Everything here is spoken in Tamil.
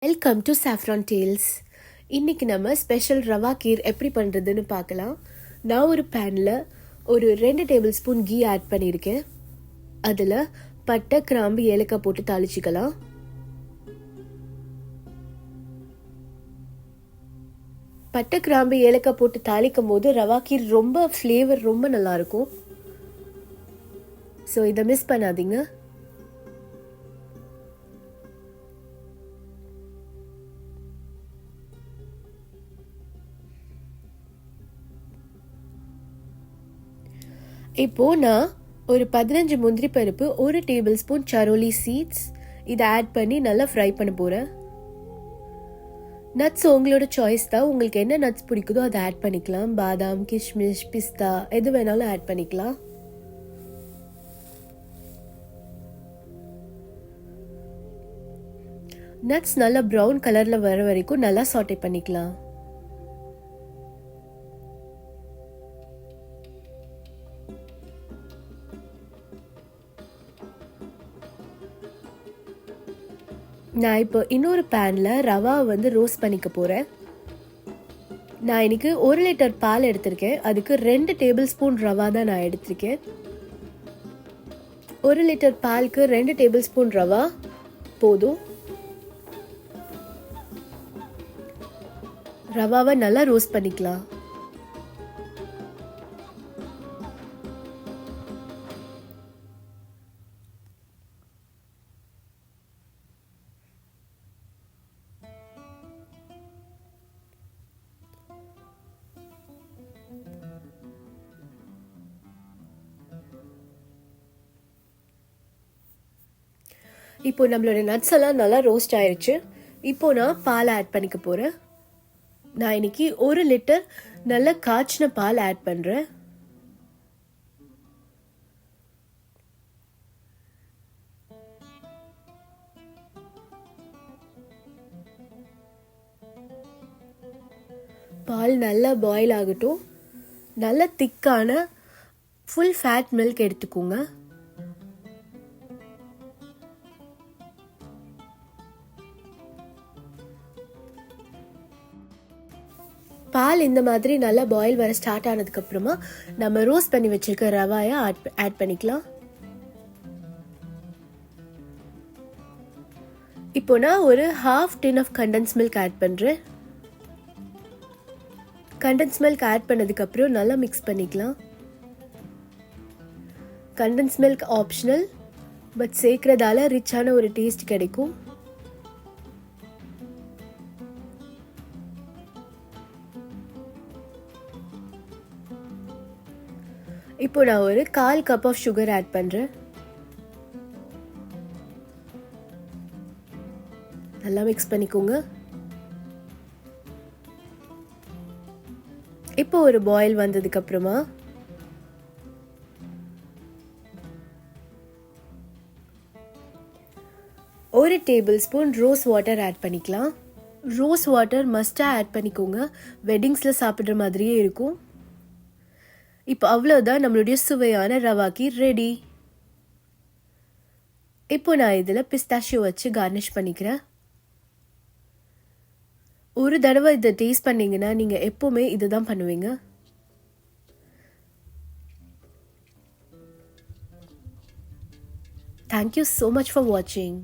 Welcome to Saffron Tales. இன்றைக்கி நம்ம ஸ்பெஷல் ரவா கீர் எப்படி பண்ணுறதுன்னு பார்க்கலாம். நான் ஒரு பேனில் ஒரு 2 டேபிள் ஸ்பூன் கீ ஆட் பண்ணியிருக்கேன். அதில் பட்டை, கிராம்பு, ஏலக்காய் போட்டு தாளிச்சிக்கலாம். பட்டை, கிராம்பு, ஏலக்காய் போட்டு தாளிக்கும் போது ரவா கீர் ரொம்ப ஃப்ளேவர் ரொம்ப நல்லாயிருக்கும். ஸோ இதை மிஸ் பண்ணாதீங்க. இப்போது நான் ஒரு 15 முந்திரி பருப்பு, 1 டேபிள் ஸ்பூன் சரோலி சீட்ஸ் இதை ஆட் பண்ணி நல்லா ஃப்ரை பண்ண போகிறேன். நட்ஸ் உங்களோட சாய்ஸ் தான். உங்களுக்கு என்ன நட்ஸ் பிடிக்குதோ அதை ஆட் பண்ணிக்கலாம். பாதாம், கிஷ்மிஷ், பிஸ்தா எது வேணாலும் ஆட் பண்ணிக்கலாம். நட்ஸ் நல்லா ப்ரௌன் கலரில் வர வரைக்கும் நல்லா சாட்டே பண்ணிக்கலாம். நான் இப்போ இன்னொரு பேனில் ரவாவை ரோஸ்ட் பண்ணிக்க போகிறேன். நான் இன்றைக்கி 1 லிட்டர் பால் எடுத்திருக்கேன். அதுக்கு 2 டேபிள் ஸ்பூன் ரவா தான் நான் எடுத்திருக்கேன். 1 லிட்டர் பாலுக்கு 2 டேபிள் ஸ்பூன் ரவா போதும். ரவாவை நல்லா ரோஸ்ட் பண்ணிக்கலாம். இப்போ நம்மளோட நட்ஸ் எல்லாம் நல்லா ரோஸ்ட் ஆயிடுச்சு. இப்போ நான் பால் ஆட் பண்ணிக்க போகிறேன். நான் இன்னைக்கு 1 லிட்டர் நல்லா காய்ச்சின பால் ஆட் பண்ணுறேன். பால் நல்லா பாயில் ஆகட்டும். நல்ல திக்கான ஃபுல் ஃபேட் மில்க் எடுத்துக்கோங்க. பால் இந்த மாதிரி நல்லா பாயில் வர ஸ்டார்ட் ஆனதுக்கப்புறமா நம்ம ரோஸ்ட் பண்ணி வச்சிருக்க ரவாயை ஆட் பண்ணிக்கலாம். இப்போ நான் ஒரு ½ டின் ஆஃப் கண்டன்ஸ் மில்க் ஆட் பண்ணுறேன். கண்டன்ஸ் மில்க் ஆட் பண்ணதுக்கப்புறம் நல்லா மிக்ஸ் பண்ணிக்கலாம். கண்டன்ஸ் மில்க் ஆப்ஷனல், பட் சேர்க்கறதால ரிச்சான ஒரு டேஸ்ட் கிடைக்கும். இப்போ நான் ஒரு 1/4 கப் ஆஃப் சுகர் ஆட் பண்ணுறேன். நல்லா மிக்ஸ் பண்ணிக்கோங்க. இப்போ ஒரு பாயில் வந்ததுக்கு அப்புறமா ஒரு tablespoon rose water add பண்ணிக்கலாம். ரோஸ் வாட்டர் மஸ்ட்டாக ஆட் பண்ணிக்கோங்க. வெட்டிங்ஸில் சாப்பிட்ற மாதிரியே இருக்கும். இப்போ அவ்வளோதான், நம்மளுடைய சுவையான ரவா கீர் ரெடி. இப்போ நான் இதில் பிஸ்தாஷியோ வச்சு கார்னிஷ் பண்ணிக்கிறேன். ஒரு தடவை இதை டேஸ்ட் பண்ணிங்கன்னா நீங்கள் எப்போவுமே இதை தான் பண்ணுவீங்க. Thank you so much for watching.